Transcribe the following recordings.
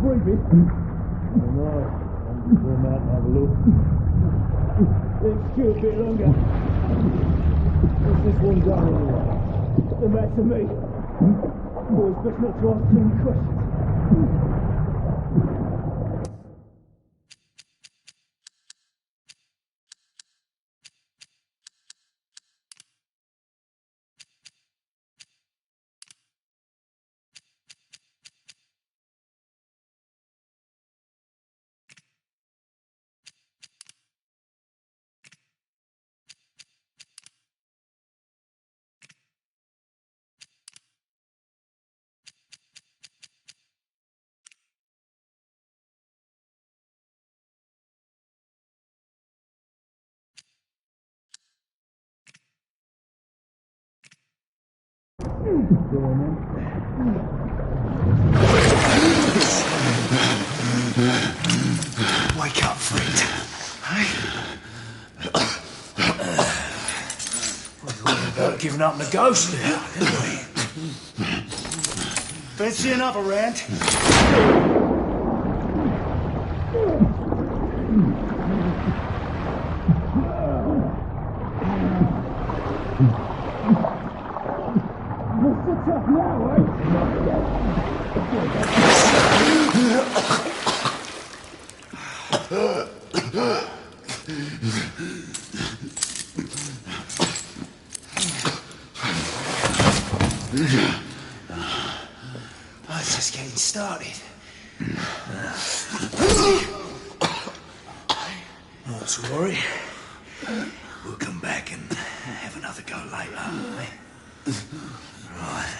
breathing? No, I'm just going out and have a look. Let's do a bit longer. What's this one done anyway? The matter to me. Boys, best not to ask too many questions. Wake up, friend. Hey? We were about giving up the ghost now, didn't we? Fancy another round? Oh, it's just getting started. Not to worry. We'll come back and have another go later, eh? Right.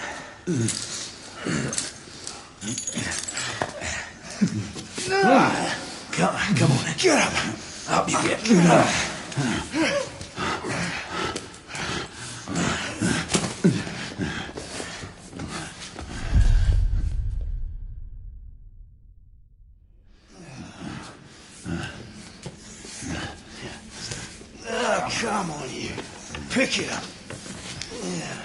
Come on, get up. Up you get. Come on, you. Pick it up. Yeah.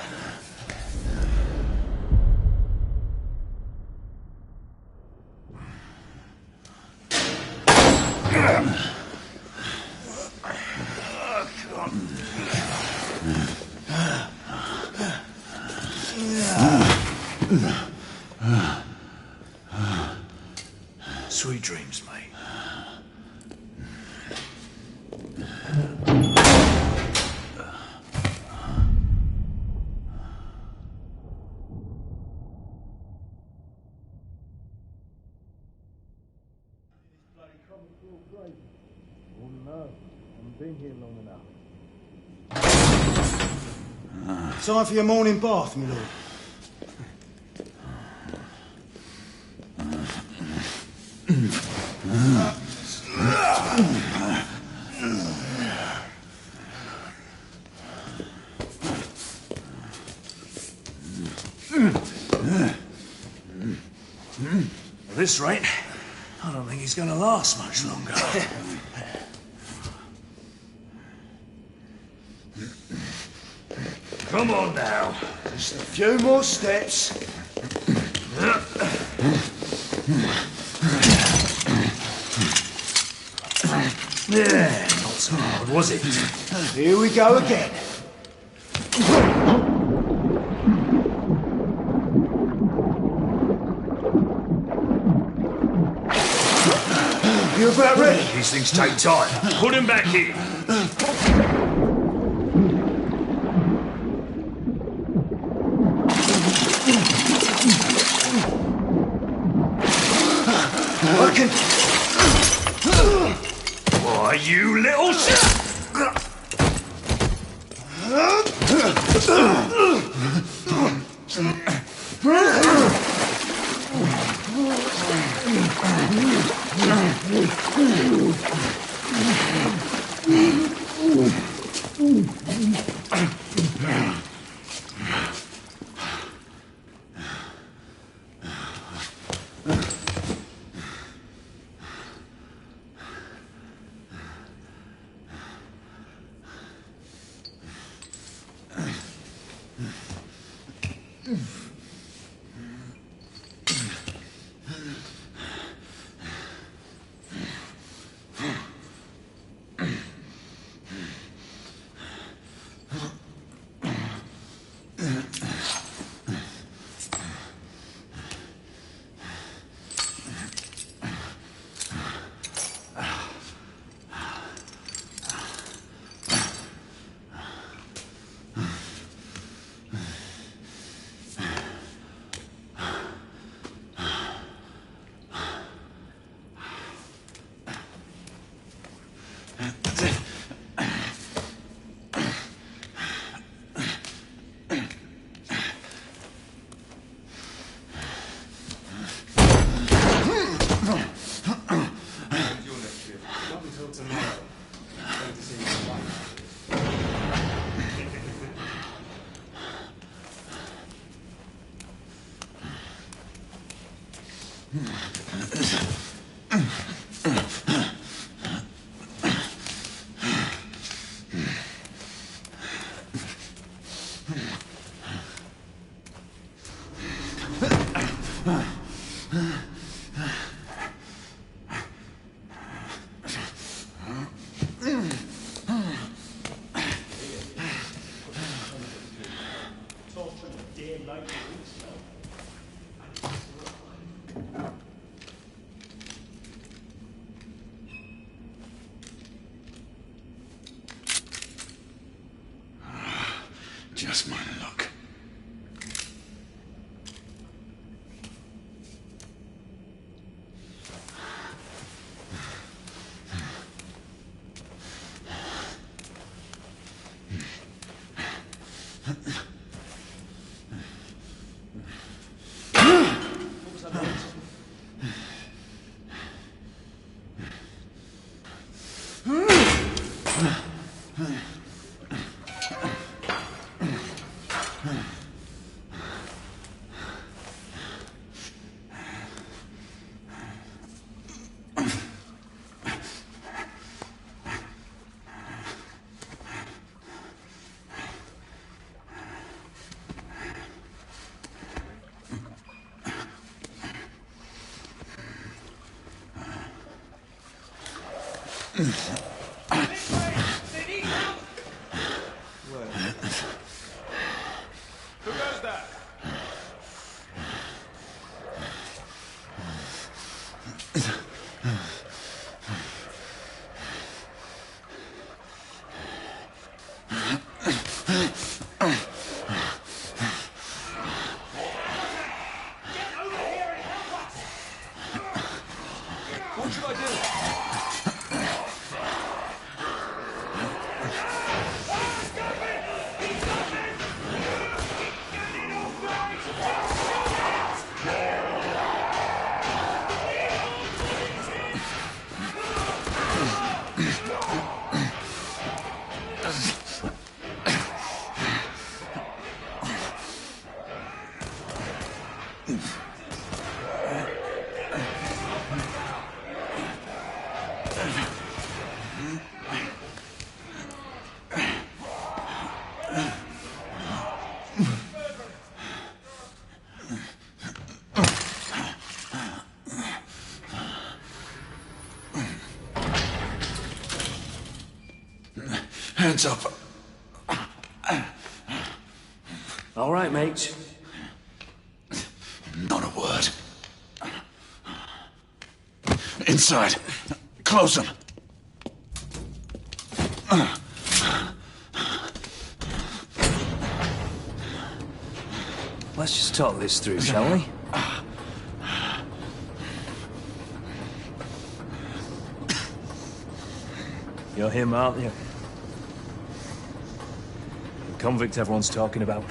Sweet dreams, mate. Been here long enough. Time for your morning bath, my lord. At this rate, I don't think he's going to last much longer. Come on now. Just a few more steps. Yeah, not so hard, was it? Here we go again. You about ready? These things take time. Put him back in. I can... Why, you little shit! Just my luck. Who does that? What should I do? Hands up. All right, mate. Not a word. Inside. Close them. Let's just talk this through, shall we? You're him, aren't you? The convict everyone's talking about.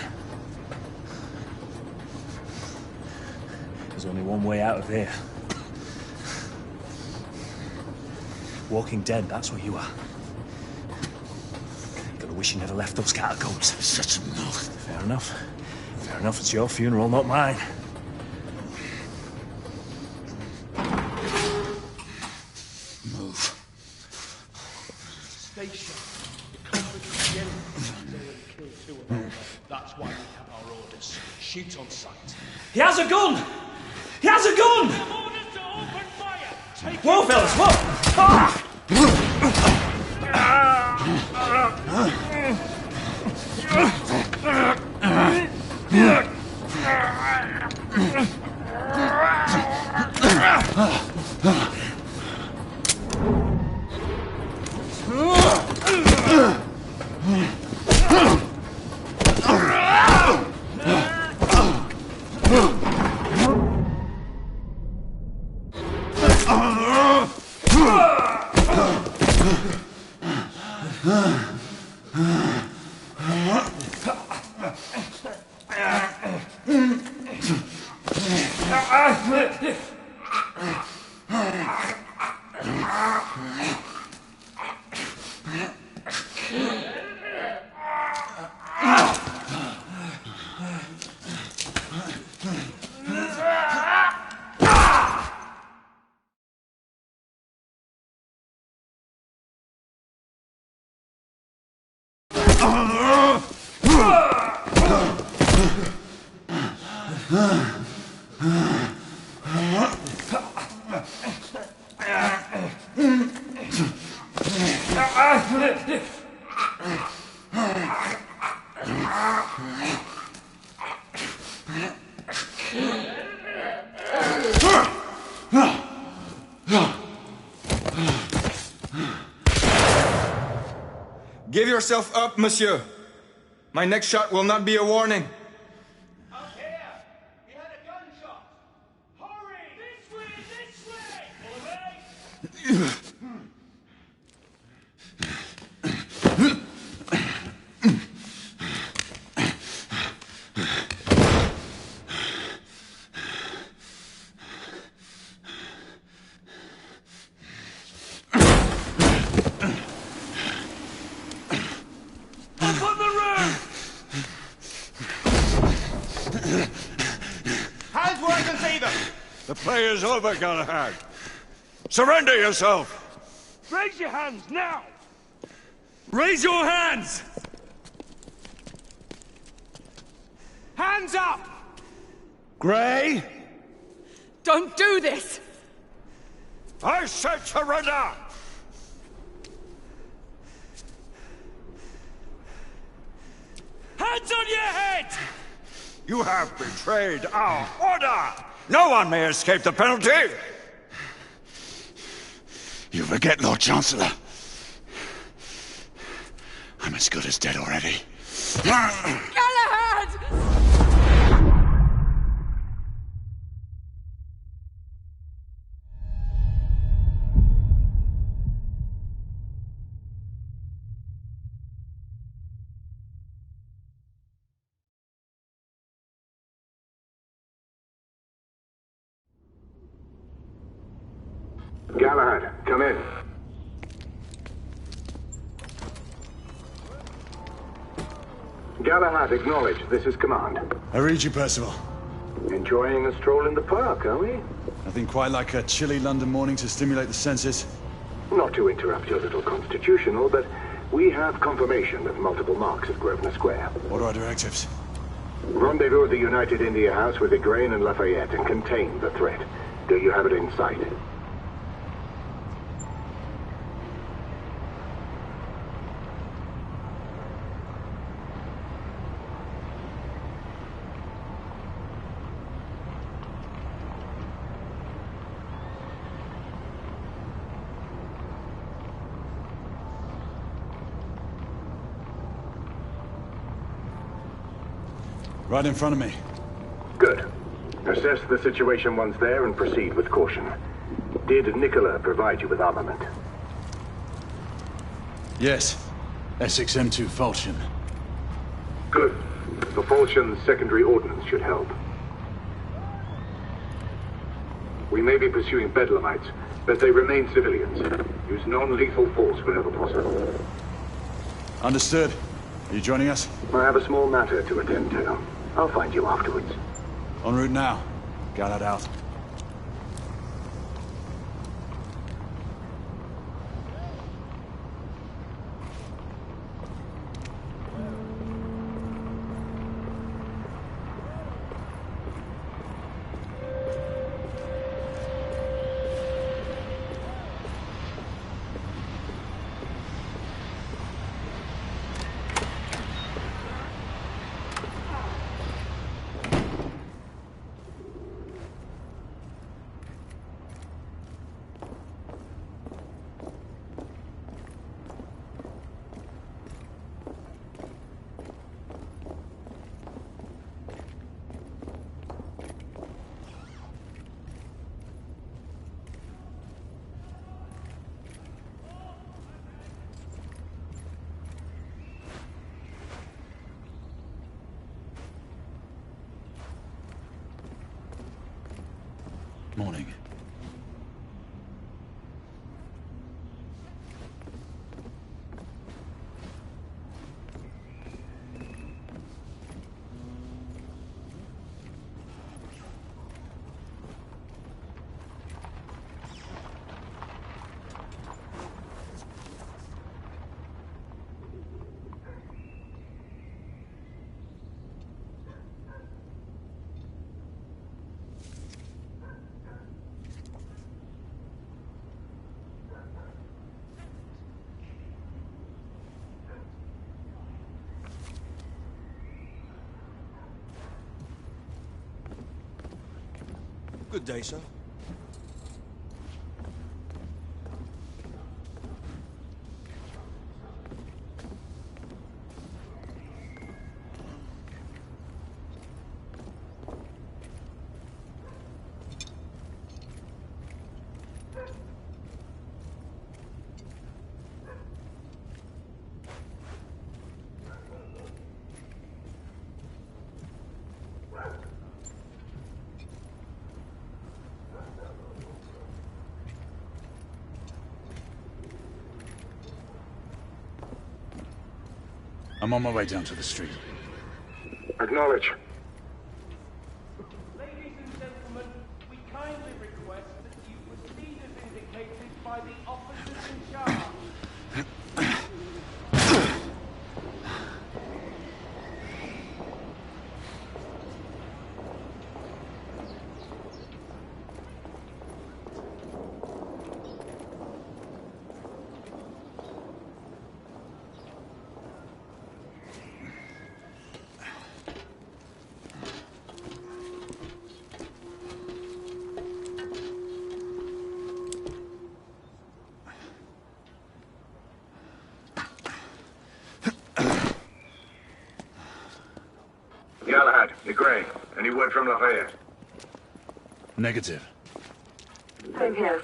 There's only one way out of here. Walking dead, that's what you are. You're gonna wish you never left those catacombs. Such a mouth. Fair enough. Fair enough, it's your funeral, not mine. Move. Stay sharp. That's why we have our orders. Shoot on sight. He has a gun! He has a gun! Orders to open fire! Take Whoa, fellas, whoa! Ah! Give yourself up, monsieur. My next shot will not be a warning. Up here! He had a gunshot! Hurry! This way! This way! Follow me! Hands where I can see them! The play is over, Galahad. Surrender yourself! Raise your hands, now! Raise your hands! Hands up! Grey? Don't do this! I said surrender! Hands on your head! You have betrayed our order! No one may escape the penalty! You forget, Lord Chancellor. I'm as good as dead already. Galahad! Galahad, come in. Galahad, acknowledge. This is command. I read you, Percival. Enjoying a stroll in the park, are we? Nothing quite like a chilly London morning to stimulate the senses. Not to interrupt your little constitutional, but we have confirmation of multiple marks at Grosvenor Square. What are our directives? Rendezvous at the United India House with Igraine and Lafayette and contain the threat. Do you have it in sight? Right in front of me. Good. Assess the situation once there and proceed with caution. Did Nicola provide you with armament? Yes. Essex M2 Falchion. Good. The Falchion's secondary ordnance should help. We may be pursuing Bedlamites, but they remain civilians. Use non-lethal force whenever possible. Understood. Are you joining us? I have a small matter to attend to. I'll find you afterwards. En route now. Galahad out. Morning. Good day, sir. I'm on my way down to the street. Acknowledge. Ladies and gentlemen, we kindly request that you proceed as indicated by the officers in charge. Galahad, you're Gray. Any word from Lafayette? Negative. Same here.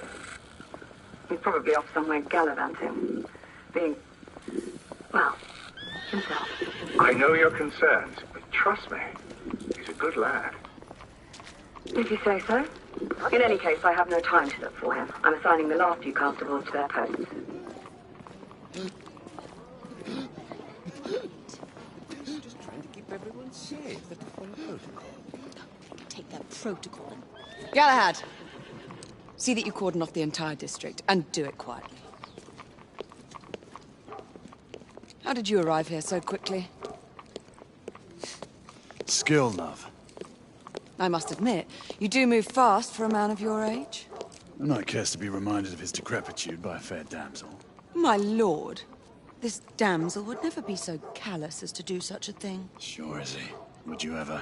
He's probably off somewhere gallivanting. Being, well, himself. I know you're concerned, but trust me, he's a good lad. If you say so. In any case, I have no time to look for him. I'm assigning the last few constables to their posts. Just trying to keep everyone safe. That's follow protocol. Take that protocol. Galahad! See that you cordon off the entire district, and do it quietly. How did you arrive here so quickly? Skill, love. I must admit, you do move fast for a man of your age. A knight cares to be reminded of his decrepitude by a fair damsel. My lord, this damsel would never be so callous as to do such a thing. Sure is he. Would you ever?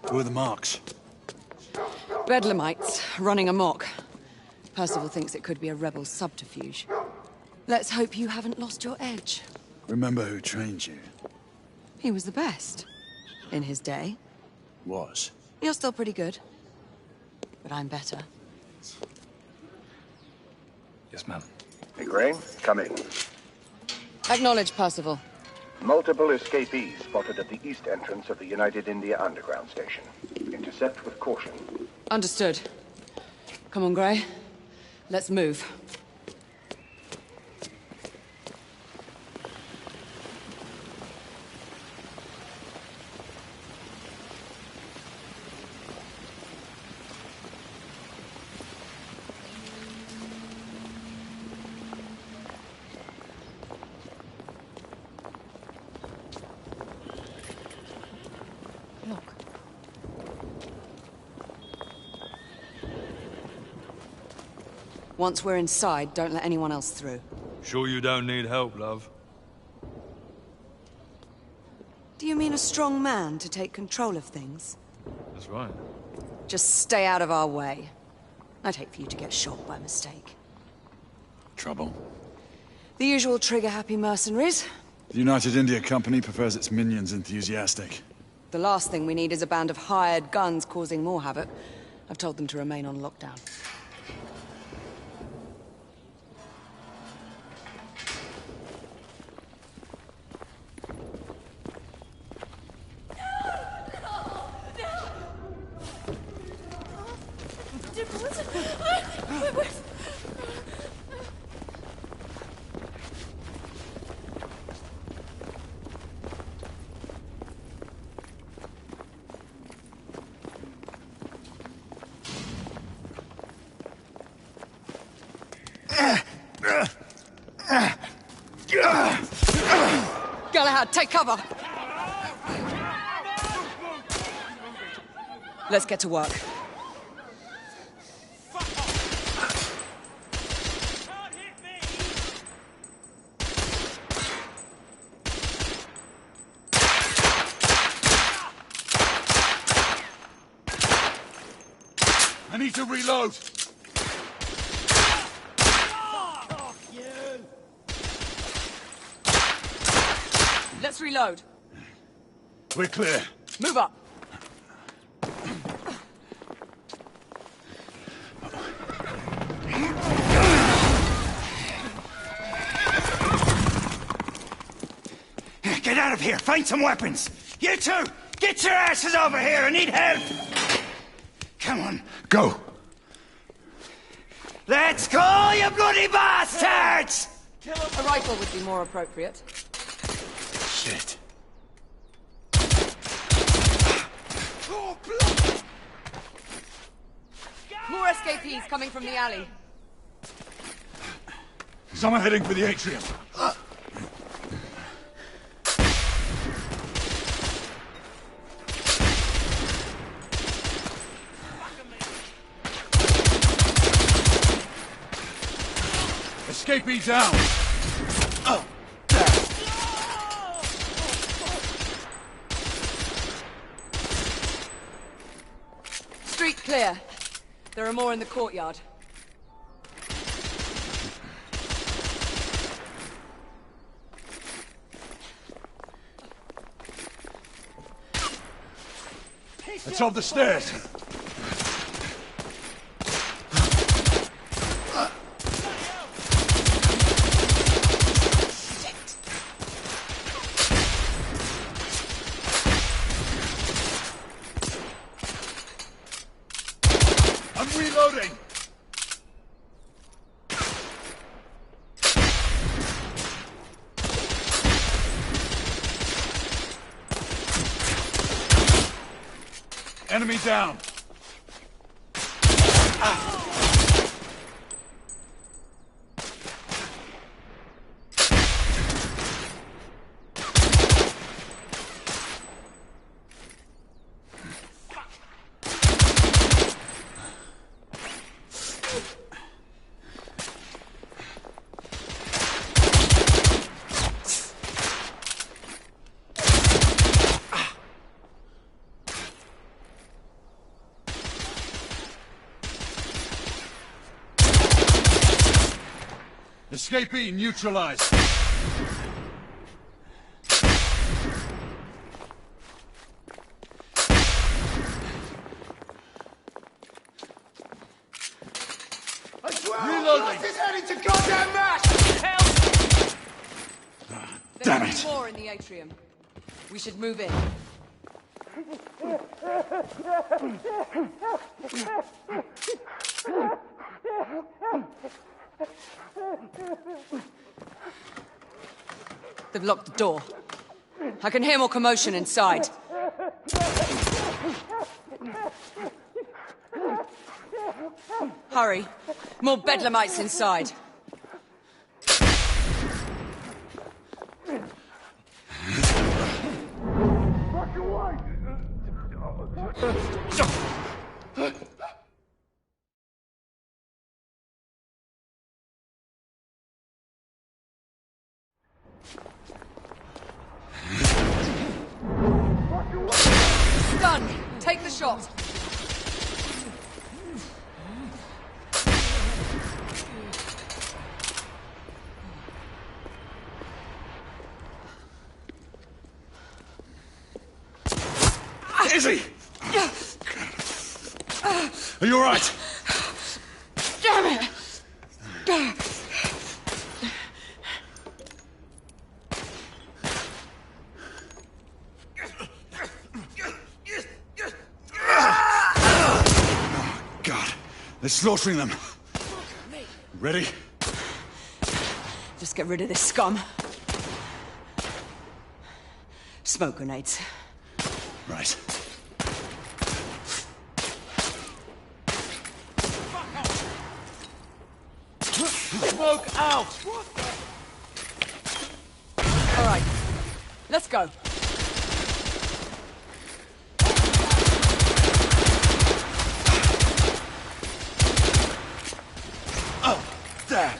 Who are the marks? Bedlamites, running amok. Percival thinks it could be a rebel subterfuge. Let's hope you haven't lost your edge. Remember who trained you? He was the best. In his day. Was. You're still pretty good. But I'm better. Yes, ma'am. Hey, Gray, come in. Acknowledge, Percival. Multiple escapees spotted at the east entrance of the United India Underground Station. Intercept with caution. Understood. Come on, Gray. Let's move. Look. Once we're inside, don't let anyone else through. Sure you don't need help, love? Do you mean a strong man to take control of things? That's right. Just stay out of our way. I'd hate for you to get shot by mistake. Trouble? The usual trigger-happy mercenaries. The United India Company prefers its minions enthusiastic. The last thing we need is a band of hired guns causing more havoc. I've told them to remain on lockdown. Galahad, take cover! Let's get to work. I need to reload. Let's reload. We're clear. Move up. Get out of here! Find some weapons! You two! Get your asses over here! I need help! Come on. Go. Let's go, you bloody bastards! A rifle would be more appropriate. Shit. More escapees coming from the alley. Someone heading for the atrium. Escapee down! Street clear. There are more in the courtyard. Let's up the stairs. I'm reloading. Enemy down. Escapee neutralized. I swear, Reloading. this is heading to goddamn mash! Damn There's it. more in the atrium. We should move in. They've locked the door. I can hear more commotion inside. Hurry. More bedlamites inside. Stun! Take the shot! Izzy! Are you all right? Damn it! God, they're slaughtering them. Ready? Just get rid of this scum. Smoke grenades. Right. Smoke out! All right, let's go. Oh, there.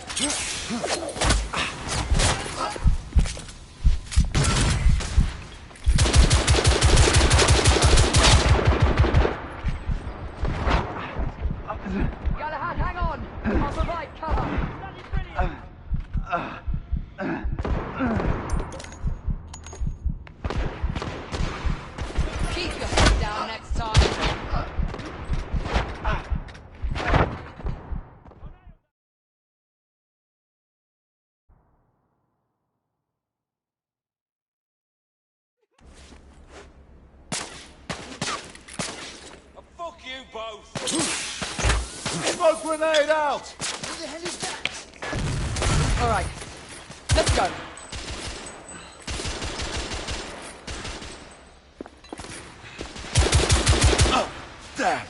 Galahad, hang on! I'll provide cover! Keep your head down next time. Fuck you both! Smoke grenade out! What the hell is that? All right, let's go. Oh, damn!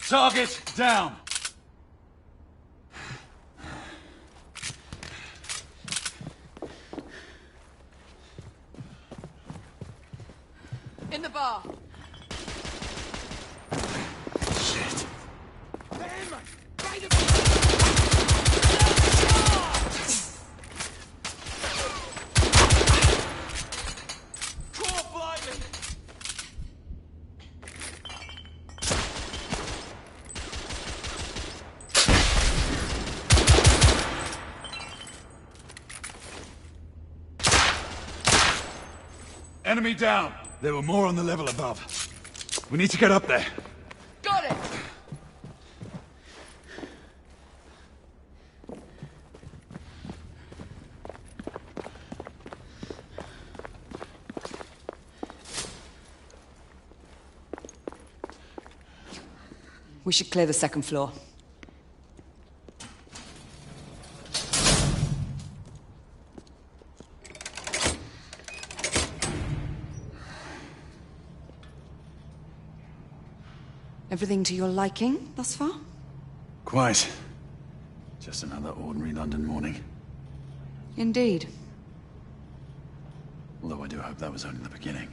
Target down! In the bar. Shit. Enemy down! There were more on the level above. We need to get up there. Got it! We should clear the second floor. Everything to your liking thus far? Quite. Just another ordinary London morning. Indeed. Although I do hope that was only the beginning.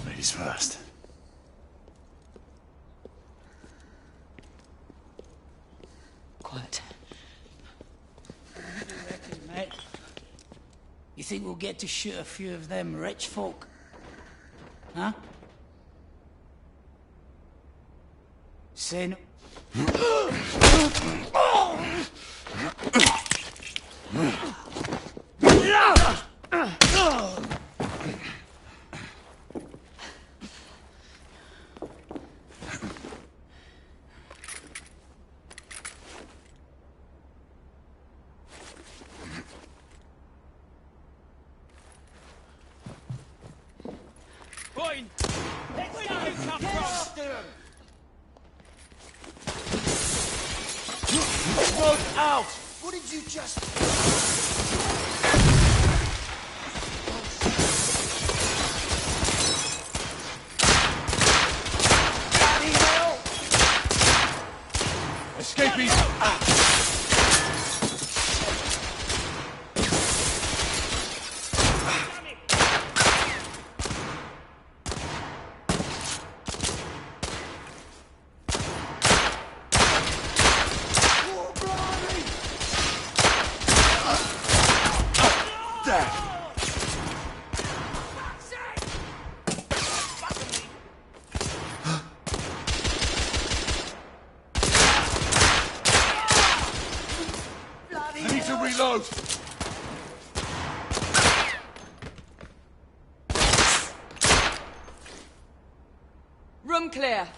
Ladies first. Quiet. What do you reckon, mate? You think we'll get to shoot a few of them rich folk? Huh? Say no. Point! Let's go! Get after him! Smoke out! What did you just... Bloody hell! Escaping! I need to reload! Room clear.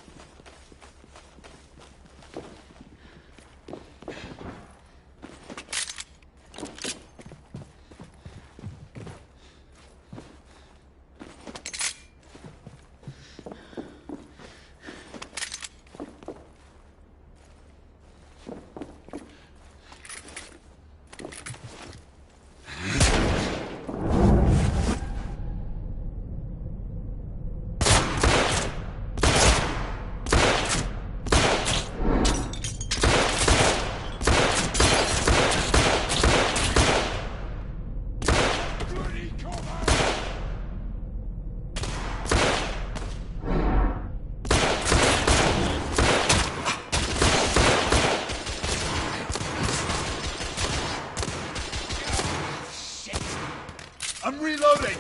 I'm reloading!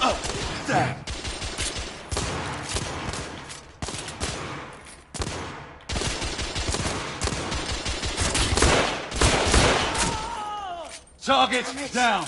Oh, damn! Target down!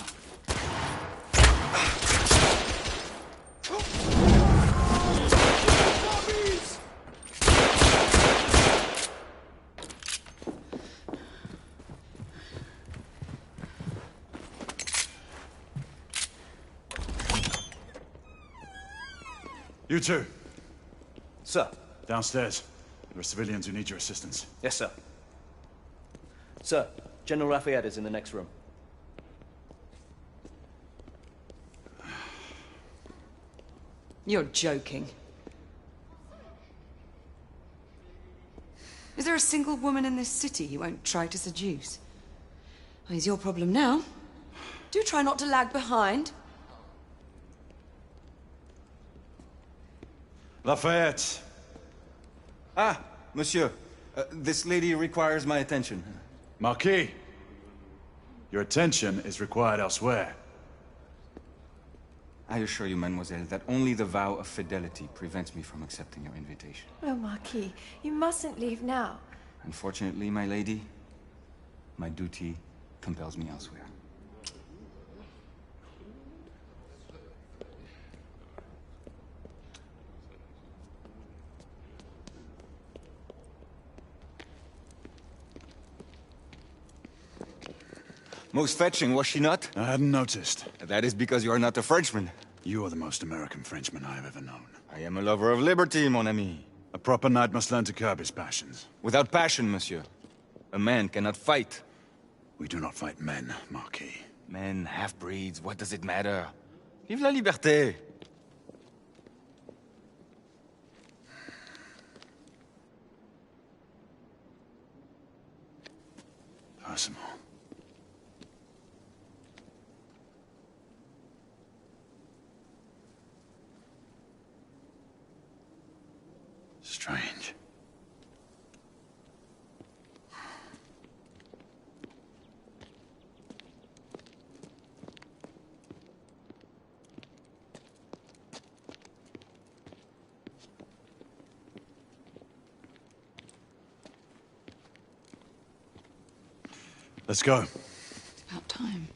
You two. Sir. Downstairs. There are civilians who need your assistance. Yes, sir. Sir, General Lafayette is in the next room. You're joking. Is there a single woman in this city he won't try to seduce? Well, he's your problem now. Do try not to lag behind. Lafayette! Ah, monsieur. This lady requires my attention. Marquis! Your attention is required elsewhere. I assure you, mademoiselle, that only the vow of fidelity prevents me from accepting your invitation. Oh, Marquis, you mustn't leave now. Unfortunately, my lady, my duty compels me elsewhere. Most fetching, was she not? I hadn't noticed. That is because you are not a Frenchman. You are the most American Frenchman I have ever known. I am a lover of liberty, mon ami. A proper knight must learn to curb his passions. Without passion, monsieur, a man cannot fight. We do not fight men, Marquis. Men, half-breeds, what does it matter? Vive la liberté! Personal. Strange. Let's go. It's about time.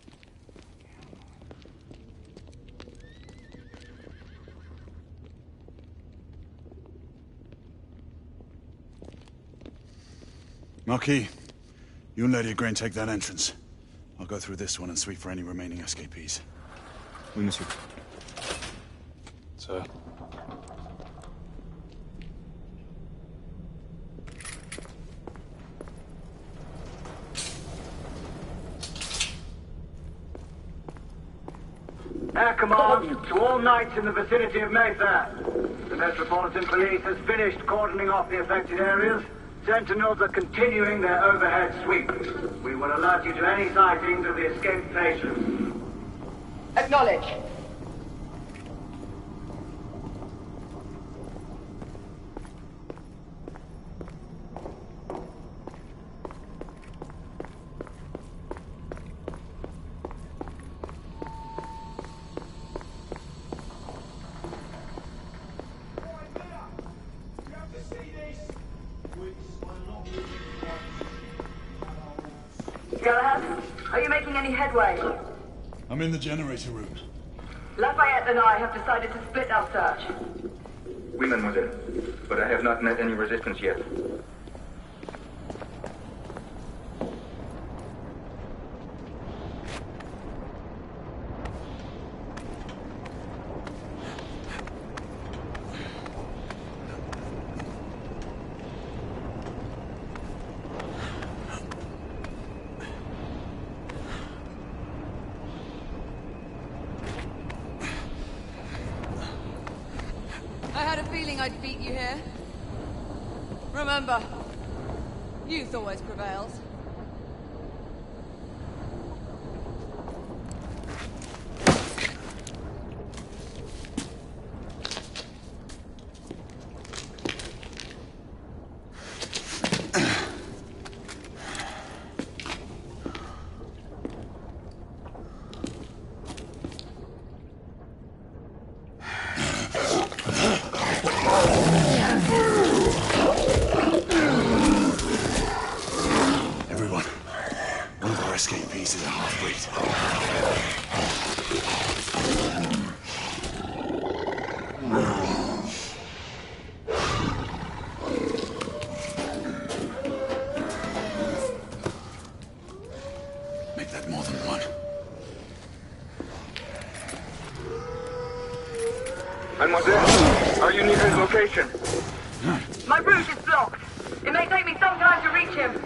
Marquis, you and Lady Grain take that entrance. I'll go through this one and sweep for any remaining escapees. Oui, monsieur. Sir. Air command to all knights in the vicinity of Mayfair. The Metropolitan Police has finished cordoning off the affected areas. Sentinels are continuing their overhead sweep. We will alert you to any sightings of the escaped patients. Acknowledge. Galahad, are you making any headway? I'm in the generator room. Lafayette and I have decided to split our search. Oui, mademoiselle. But I have not met any resistance yet. I had a feeling I'd beat you here. Remember, youth always prevails. Mademoiselle, are you near his location? My route is blocked. It may take me some time to reach him.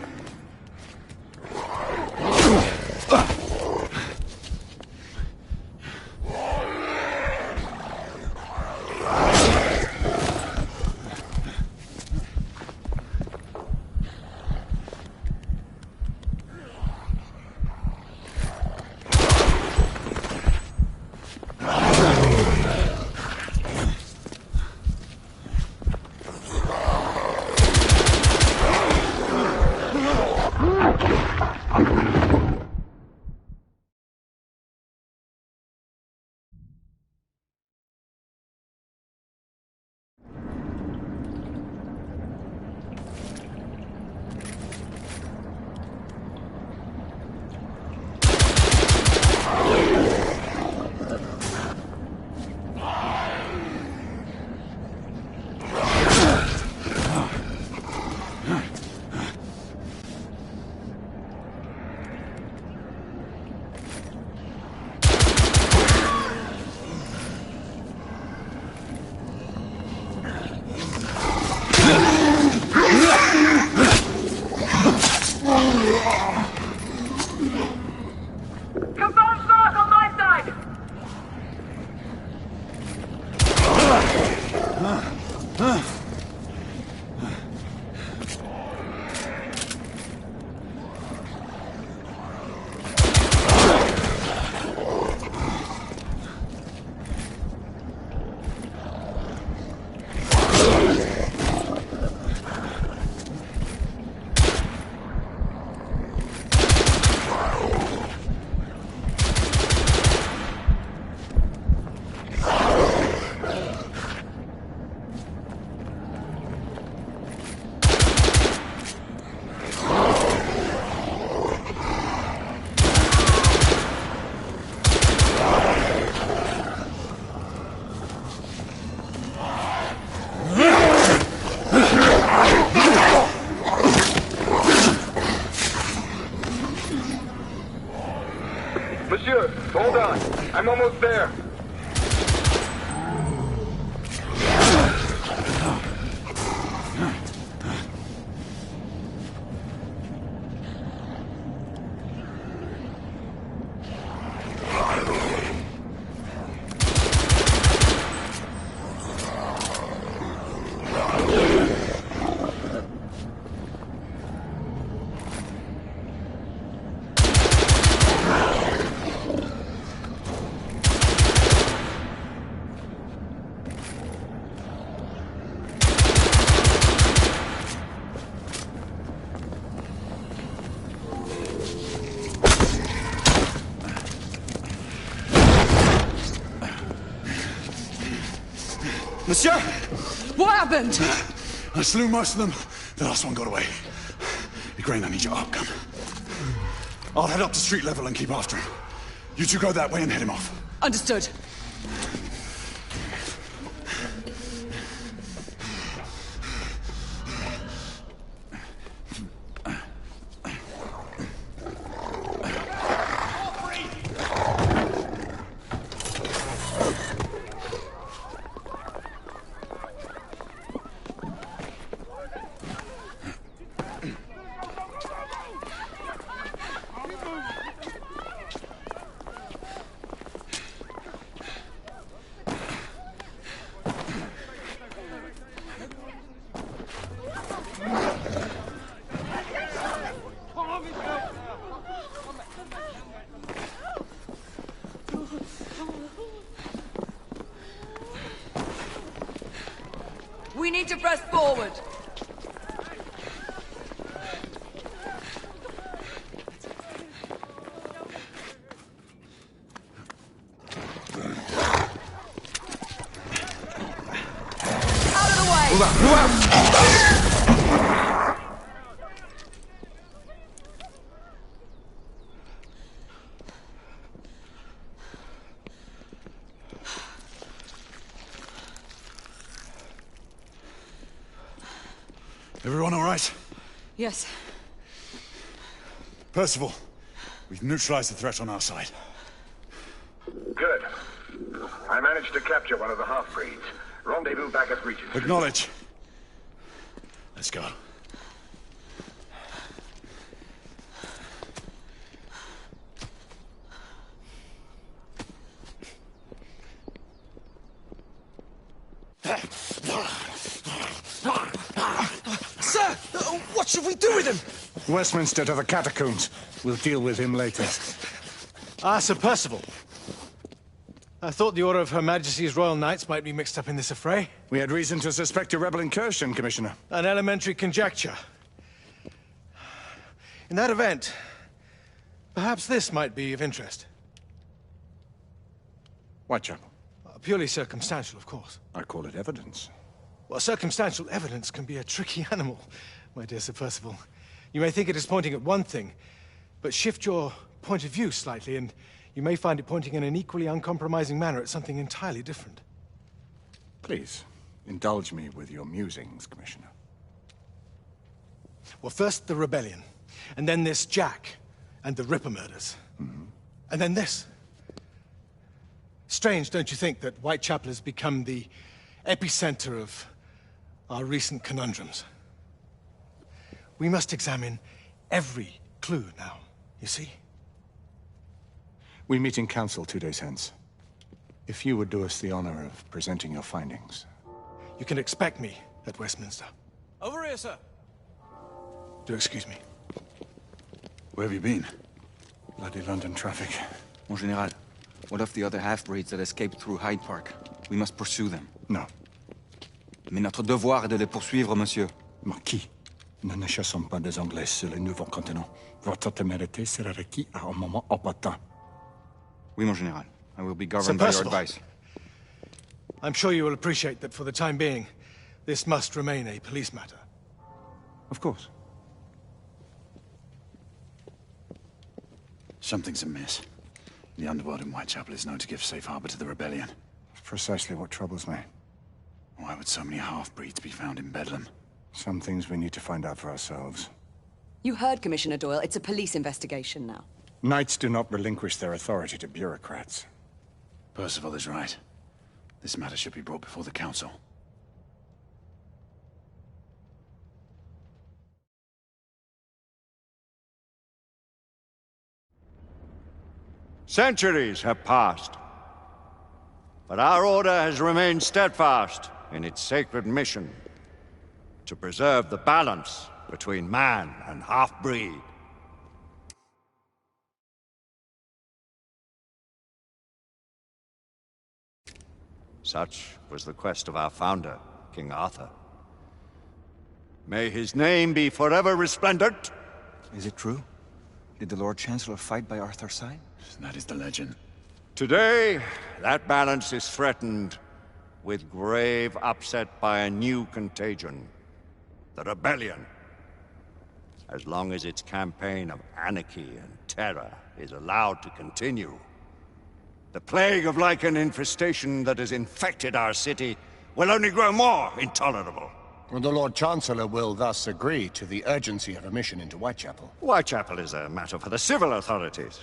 Monsieur, hold on. I'm almost there. Monsieur! What happened? I slew most of them. The last one got away. Igraine, I need your arc gun. I'll head up to street level and keep after him. You two go that way and head him off. Understood. press forward. Out of the way! Move out! Move out! Everyone all right? Yes. Percival, we've neutralized the threat on our side. Good. I managed to capture one of the half-breeds. Rendezvous back at Regent. Acknowledge. Let's go. Sir! What should we do with him? Westminster to the catacombs. We'll deal with him later. Ah, Sir Percival. I thought the Order of Her Majesty's Royal Knights might be mixed up in this affray. We had reason to suspect a rebel incursion, Commissioner. An elementary conjecture. In that event, perhaps this might be of interest. Whitechapel? Purely circumstantial, of course. I call it evidence. Well, circumstantial evidence can be a tricky animal, my dear Sir Percival. You may think it is pointing at one thing, but shift your point of view slightly, and you may find it pointing in an equally uncompromising manner at something entirely different. Please, indulge me with your musings, Commissioner. Well, first the rebellion, and then this Jack, and the Ripper murders. And then this. Strange, don't you think, that Whitechapel has become the epicenter of our recent conundrums? We must examine every clue now, you see? We meet in council 2 days hence. If you would do us the honor of presenting your findings. You can expect me at Westminster. Over here, sir. Do excuse me. Where have you been? Bloody London traffic. Mon Général, what of the other half-breeds that escaped through Hyde Park? We must pursue them. No. Mais notre devoir est de les poursuivre, monsieur. Marquis, nous ne chassons pas des Anglais sur les nouveaux continents. Votre témérité sera requise à un moment opportun. Oui, mon Général. I will be governed by your advice. I'm sure you will appreciate that for the time being, this must remain a police matter. Of course. Something's amiss. The underworld in Whitechapel is known to give safe harbor to the rebellion. Precisely what troubles me. Why would so many half-breeds be found in Bedlam? Some things we need to find out for ourselves. You heard Commissioner Doyle. It's a police investigation now. Knights do not relinquish their authority to bureaucrats. Percival is right. This matter should be brought before the council. Centuries have passed, but our order has remained steadfast in its sacred mission to preserve the balance between man and half-breed. Such was the quest of our founder, King Arthur. May his name be forever resplendent. Is it true? Did the Lord Chancellor fight by Arthur's side? That is the legend. Today, that balance is threatened with grave upset by a new contagion. The rebellion. As long as its campaign of anarchy and terror is allowed to continue, the plague of lichen infestation that has infected our city will only grow more intolerable. The Lord Chancellor will thus agree to the urgency of a mission into Whitechapel. Whitechapel is a matter for the civil authorities.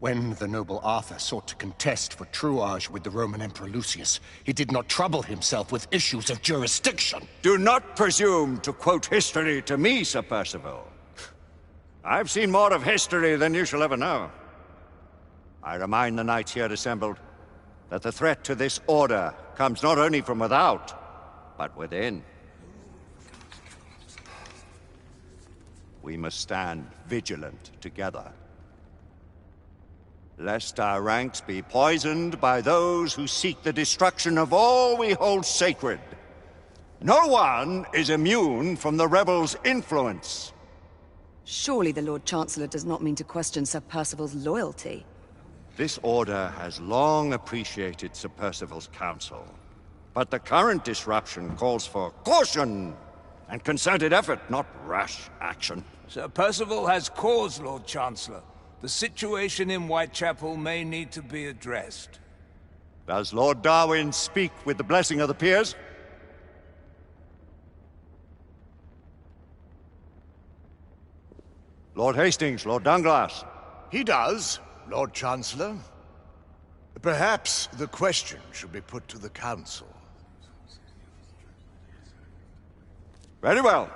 When the noble Arthur sought to contest for truage with the Roman Emperor Lucius, he did not trouble himself with issues of jurisdiction. Do not presume to quote history to me, Sir Percival. I've seen more of history than you shall ever know. I remind the knights here assembled that the threat to this order comes not only from without, but within. We must stand vigilant together, lest our ranks be poisoned by those who seek the destruction of all we hold sacred No one is immune from the rebels' influence. Surely the Lord Chancellor does not mean to question Sir Percival's loyalty. This order has long appreciated Sir Percival's counsel. But the current disruption calls for caution and concerted effort, not rash action. Sir Percival has cause, Lord Chancellor. The situation in Whitechapel may need to be addressed. Does Lord Darwin speak with the blessing of the peers? Lord Hastings, Lord Dunglass. He does, Lord Chancellor. Perhaps the question should be put to the Council. Very well.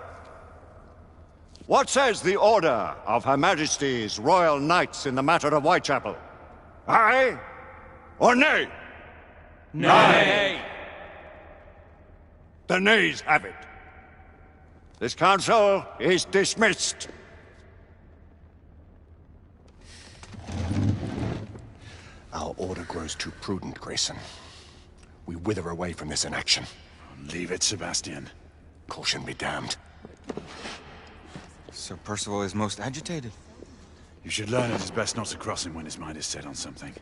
What says the Order of Her Majesty's Royal Knights in the matter of Whitechapel? Aye or nay? Nay. The nays have it. This council is dismissed. Our order grows too prudent, Grayson. We wither away from this inaction. Leave it, Sebastian. Caution be damned. Sir Percival is most agitated. You should learn it is best not to cross him when his mind is set on something.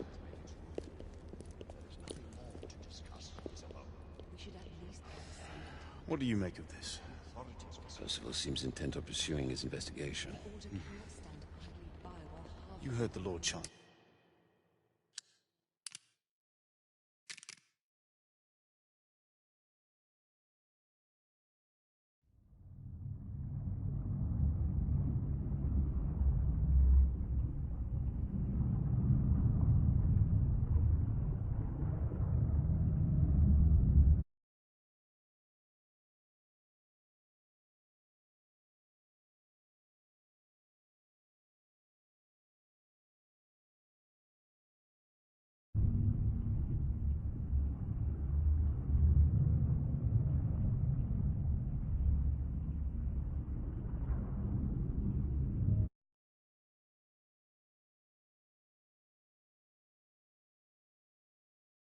What do you make of this? Percival seems intent on pursuing his investigation. You heard the Lord Chancellor.